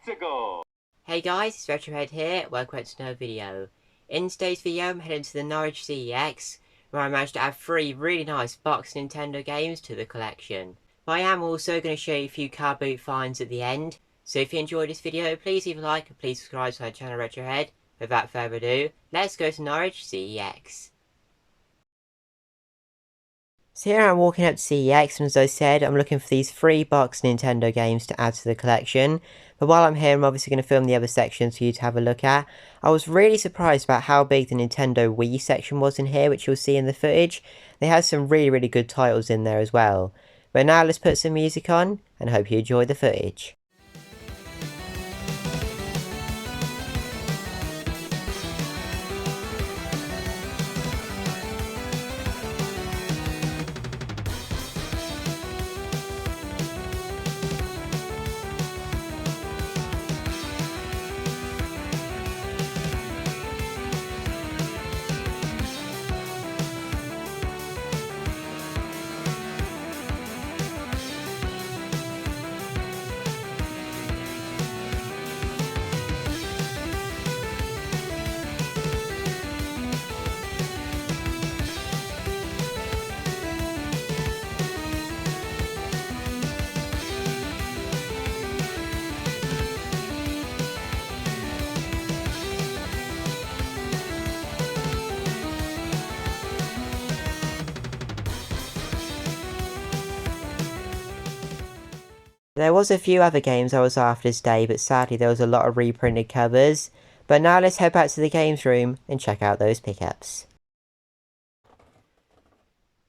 go! Hey guys, it's Retrohead here, welcome back to another video. In today's video I'm heading to the Norwich CEX, where I managed to add 3 really nice box Nintendo games to the collection. But I am also going to show you a few car boot finds at the end, so if you enjoyed this video please leave a like and please subscribe to my channel Retrohead. Without further ado, let's go to Norwich CEX. So here I'm walking up to CEX, and as I said, I'm looking for these 3 box Nintendo games to add to the collection. But while I'm here, I'm obviously going to film the other sections for you to have a look at. I was really surprised about how big the Nintendo Wii section was in here, which you'll see in the footage. They had some really good titles in there as well. But now let's put some music on, and hope you enjoy the footage. There was a few other games I was after this day, but sadly there was a lot of reprinted covers. But now let's head back to the games room and check out those pickups.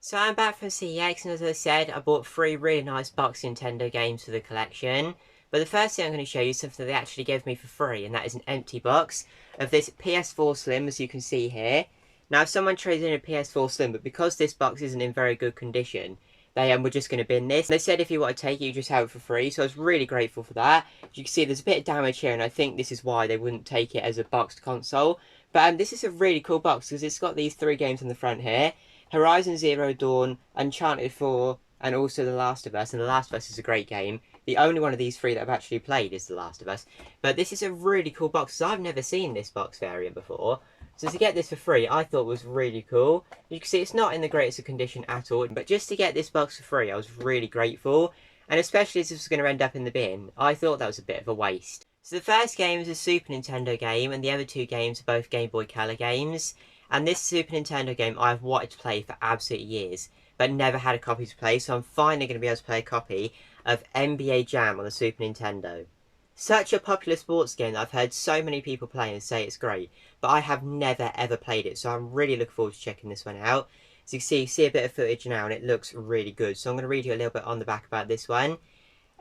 So I'm back from CEX, and as I said, I bought 3 really nice box Nintendo games for the collection. But the first thing I'm going to show you is something they actually gave me for free, and that is an empty box of this PS4 Slim, as you can see here. Now, if someone traded in a PS4 Slim, but because this box isn't in very good condition, they were just going to bin this. They said if you want to take it, you just have it for free, so I was really grateful for that. As you can see, there's a bit of damage here, and I think this is why they wouldn't take it as a boxed console. But this is a really cool box, because it's got these 3 games on the front here. Horizon Zero Dawn, Uncharted 4, and also The Last of Us. And The Last of Us is a great game. The only one of these 3 that I've actually played is The Last of Us. But this is a really cool box, because I've never seen this box variant before. So to get this for free, I thought was really cool. You can see it's not in the greatest of condition at all. But just to get this box for free, I was really grateful. And especially as this was going to end up in the bin, I thought that was a bit of a waste. So the first game is a Super Nintendo game, and the other 2 games are both Game Boy Color games. And this Super Nintendo game I've wanted to play for absolute years, but never had a copy to play, so I'm finally going to be able to play a copy of NBA Jam on the Super Nintendo. Such a popular sports game that I've heard so many people play and say it's great, but I have never ever played it, so I'm really looking forward to checking this one out. As you can see a bit of footage now, and it looks really good, so I'm going to read you a little bit on the back about this one.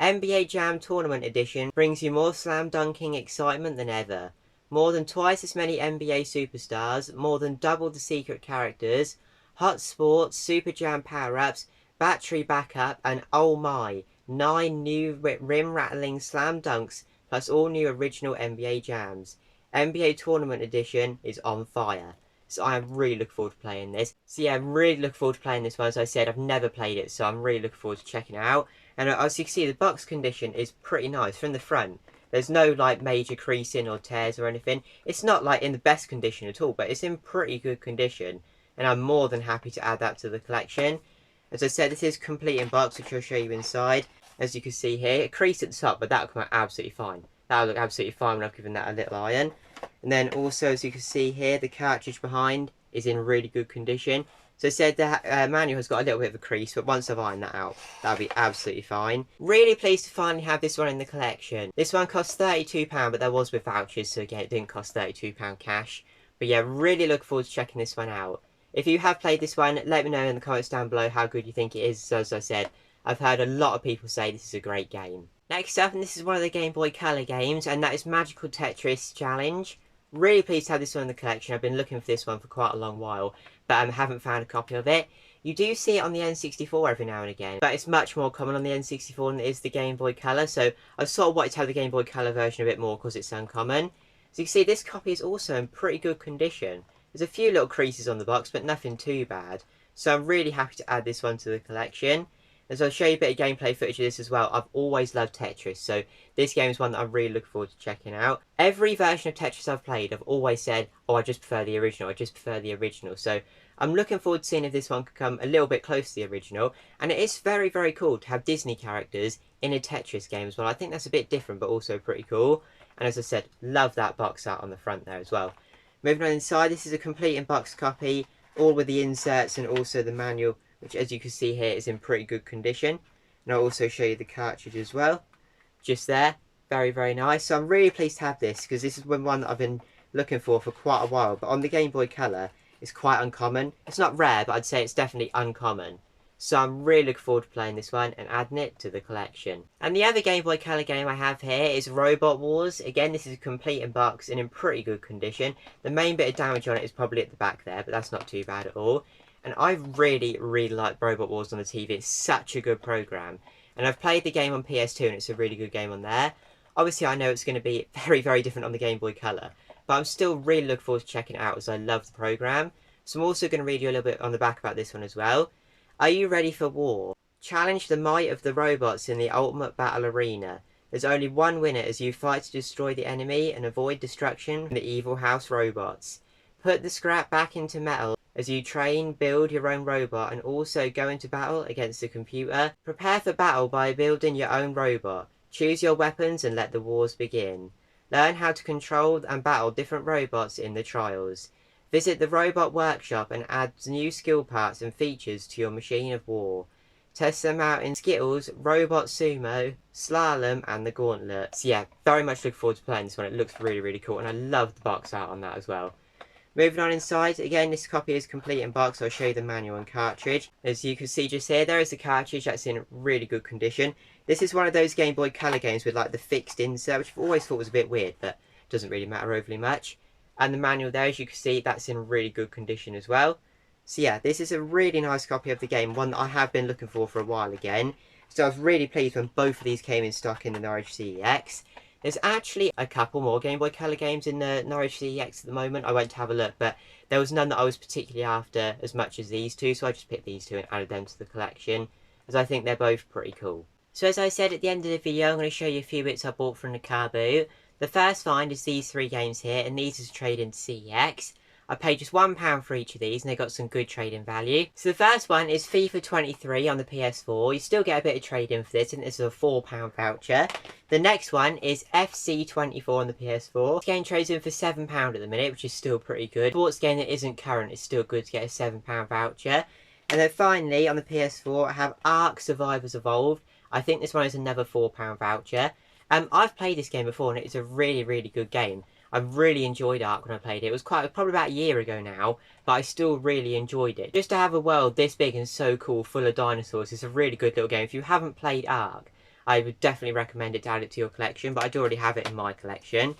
NBA Jam Tournament Edition brings you more slam dunking excitement than ever. More than twice as many NBA superstars, more than double the secret characters, hot sports, Super Jam power-ups, battery backup, and oh my, 9 new rim-rattling slam dunks, plus all new original NBA jams. NBA Tournament Edition is on fire. So I am really looking forward to playing this. So yeah, I'm really looking forward to playing this one. As I said, I've never played it, so I'm really looking forward to checking it out. And as you can see, the box condition is pretty nice from the front. There's no like major creasing or tears or anything. It's not like in the best condition at all, but it's in pretty good condition. And I'm more than happy to add that to the collection. As I said, this is complete in box, which I'll show you inside. As you can see here, a crease at the top, but that'll come out absolutely fine. That'll look absolutely fine when I've given that a little iron. And then also, as you can see here, the cartridge behind is in really good condition. So I said the manual has got a little bit of a crease, but once I've ironed that out, that'll be absolutely fine. Really pleased to finally have this one in the collection. This one cost £32, but that was with vouchers, so again, it didn't cost £32 cash. But yeah, really look forward to checking this one out. If you have played this one, let me know in the comments down below how good you think it is. So as I said, I've heard a lot of people say this is a great game. Next up, and this is one of the Game Boy Color games, and that is Magical Tetris Challenge. Really pleased to have this one in the collection. I've been looking for this one for quite a long while, but I haven't found a copy of it. You do see it on the N64 every now and again, but it's much more common on the N64 than it is the Game Boy Color, so I sort of wanted to have the Game Boy Color version a bit more because it's uncommon. So you can see this copy is also in pretty good condition. There's a few little creases on the box, but nothing too bad. So I'm really happy to add this one to the collection. As I'll show you a bit of gameplay footage of this as well, I've always loved Tetris, so this game is one that I'm really looking forward to checking out. Every version of Tetris I've played, I've always said, oh, I just prefer the original, I just prefer the original. So I'm looking forward to seeing if this one can come a little bit close to the original. And it is very, very cool to have Disney characters in a Tetris game as well. I think that's a bit different, but also pretty cool. And as I said, love that box art on the front there as well. Moving on inside, this is a complete in-box copy, all with the inserts and also the manual, which as you can see here is in pretty good condition. And I'll also show you the cartridge as well. Just there. Very, very nice. So I'm really pleased to have this, because this is one that I've been looking for quite a while. But on the Game Boy Color, it's quite uncommon. It's not rare, but I'd say it's definitely uncommon. So I'm really looking forward to playing this one and adding it to the collection. And the other Game Boy Color game I have here is Robot Wars. Again, this is a complete in box and in pretty good condition. The main bit of damage on it is probably at the back there, but that's not too bad at all. And I really, really like Robot Wars on the TV. It's such a good program. And I've played the game on PS2 and it's a really good game on there. Obviously, I know it's going to be very, very different on the Game Boy Color. But I'm still really looking forward to checking it out as I love the program. So I'm also going to read you a little bit on the back about this one as well. Are you ready for war? Challenge the might of the robots in the ultimate battle arena. There's only one winner as you fight to destroy the enemy and avoid destruction from the evil house robots. Put the scrap back into metal as you train, build your own robot and also go into battle against the computer. Prepare for battle by building your own robot. Choose your weapons and let the wars begin. Learn how to control and battle different robots in the trials. Visit the robot workshop and add new skill parts and features to your machine of war. Test them out in Skittles, Robot Sumo, Slalom and the Gauntlet. So yeah, very much looking forward to playing this one. It looks really, really cool and I love the box art on that as well. Moving on inside, again this copy is complete in box, so I'll show you the manual and cartridge. As you can see just here, there is the cartridge that's in really good condition. This is one of those Game Boy Color games with like the fixed insert, which I've always thought was a bit weird, but doesn't really matter overly much. And the manual there, as you can see, that's in really good condition as well. So yeah, this is a really nice copy of the game, one that I have been looking for a while again. So I was really pleased when both of these came in stock in the Norwich CEX. There's actually a couple more Game Boy Color games in the Norwich CEX at the moment. I went to have a look, but there was none that I was particularly after as much as these two, so I just picked these two and added them to the collection, as I think they're both pretty cool. So as I said at the end of the video, I'm going to show you a few bits I bought from the car boot. The first find is these three games here, and these is trade in CEX. I paid just £1 for each of these, and they got some good trade-in value. So the first one is FIFA 23 on the PS4. You still get a bit of trade-in for this, and this is a £4 voucher. The next one is FC 24 on the PS4. This game trades in for £7 at the minute, which is still pretty good. Sports game that isn't current is still good to get a £7 voucher. And then finally, on the PS4, I have Ark Survivors Evolved. I think this one is another £4 voucher. I've played this game before, and it's a really, really good game. I really enjoyed Ark when I played it. It was probably about a year ago now, but I still really enjoyed it. Just to have a world this big and so cool, full of dinosaurs, it's a really good little game. If you haven't played Ark, I would definitely recommend it to add it to your collection, but I do already have it in my collection.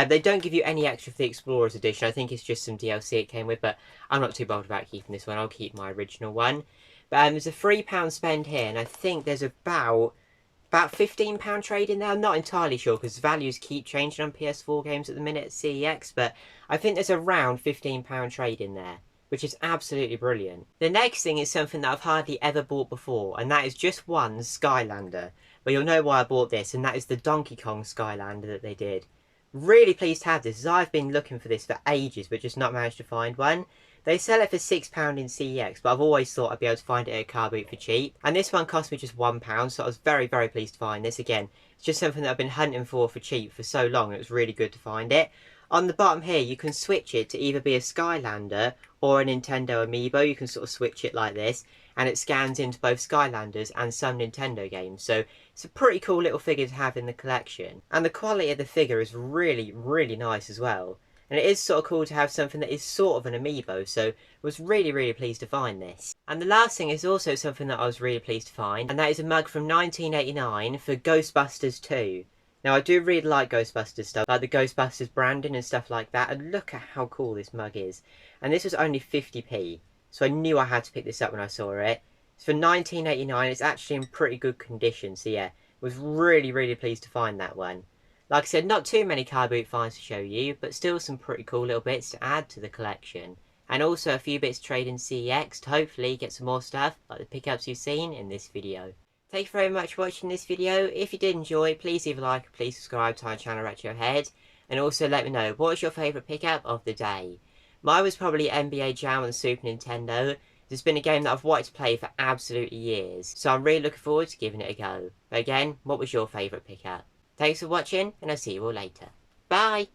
They don't give you any extra for the Explorers Edition. I think it's just some DLC it came with, but I'm not too bothered about keeping this one. I'll keep my original one. But there's a £3 spend here, and I think there's about £15 trade in there. I'm not entirely sure because values keep changing on PS4 games at the minute at CEX, but I think there's around £15 trade in there, which is absolutely brilliant. The next thing is something that I've hardly ever bought before, and that is just one Skylander. But you'll know why I bought this, and that is the Donkey Kong Skylander that they did. Really pleased to have this, as I've been looking for this for ages, but just not managed to find one. They sell it for £6 in CEX, but I've always thought I'd be able to find it at a car boot for cheap. And this one cost me just £1, so I was very, very pleased to find this. Again, it's just something that I've been hunting for cheap for so long, and it was really good to find it. On the bottom here, you can switch it to either be a Skylander or a Nintendo Amiibo. You can sort of switch it like this, and it scans into both Skylanders and some Nintendo games. So it's a pretty cool little figure to have in the collection. And the quality of the figure is really, really nice as well. And it is sort of cool to have something that is sort of an amiibo, so I was really, really pleased to find this. And the last thing is also something that I was really pleased to find, and that is a mug from 1989 for Ghostbusters 2. Now, I do really like Ghostbusters stuff, like the Ghostbusters branding and stuff like that, and look at how cool this mug is. And this was only 50p, so I knew I had to pick this up when I saw it. It's for 1989, it's actually in pretty good condition, so yeah, I was really, really pleased to find that one. Like I said, not too many car boot finds to show you, but still some pretty cool little bits to add to the collection. and also a few bits to trade in CEX to hopefully get some more stuff like the pickups you've seen in this video. Thank you very much for watching this video. If you did enjoy, please leave a like and please subscribe to my channel Retrohead, and also let me know what was your favourite pickup of the day. Mine was probably NBA Jam on the Super Nintendo. It's been a game that I've wanted to play for absolutely years, so I'm really looking forward to giving it a go. But again, what was your favourite pickup? Thanks for watching, and I'll see you all later. Bye!